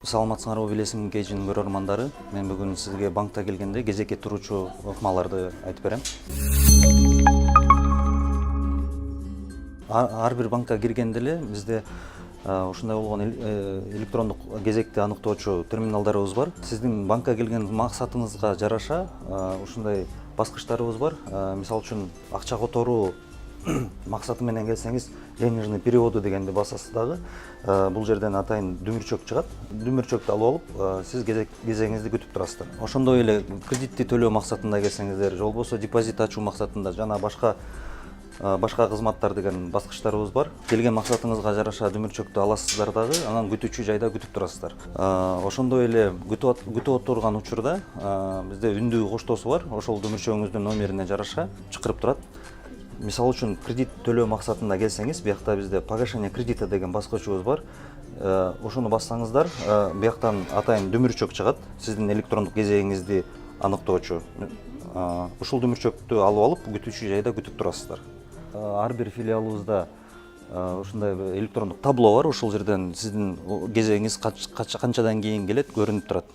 Саламатсыңарбы билесиң кейжинин көрөрмандары. Мен бүгүн сизге банкта келгенде кезекке туручу ыкмаларды айтып берем. Ар бир банкка киргенде эле бизде ушундай болгон электрондук кезекти аныктоочу терминалдарыбыз бар. Сиздин банкка келген максатыңызга жараша ушундай баскычтарыбыз бар. Мисалы үчүн акча которуу максаты менен келсеңиз, денежный переводу дегенди басасыз дагы. Бул жерден атайын дүмүрчөк чыгат. Дүмүрчөктү алып алып, сиз кезегиңизди күтүп турасыздар. Ошондой эле кредитти төлөө максатында келсеңиздер, же болбосо депозит ачуу максатында жана башка кызматтар деген баскычтарыбыз бар. Келген максатыңызга жараша дүмүрчөктү аласыздар дагы, анан күтүүчү жайда күтүп турасыздар. Ошондой эле күтүп отурган учурда бизде үндүү коштоосу бар. Ошол дүмүрчөгүңүздүн номерине жараша чакырып турат. Мисалы үчүн кредит төлөө максатында келсеңиз, биякта бизде погашение кредита деген баскычыбыз бар. Ошону бассаңыздар, бияктан атайын дүмүрчөк чыгат, сиздин электрондук кезегиңизди аныктоочу. Ушул дүмүрчөктү алып алып, күтүүчү жайда күтүп турасыздар. Ар бир филиалыбызда ушундай электрондук табло бар. Ошол жерден сиздин кезегиңиз канчадан кийин келет көрүнүп турат.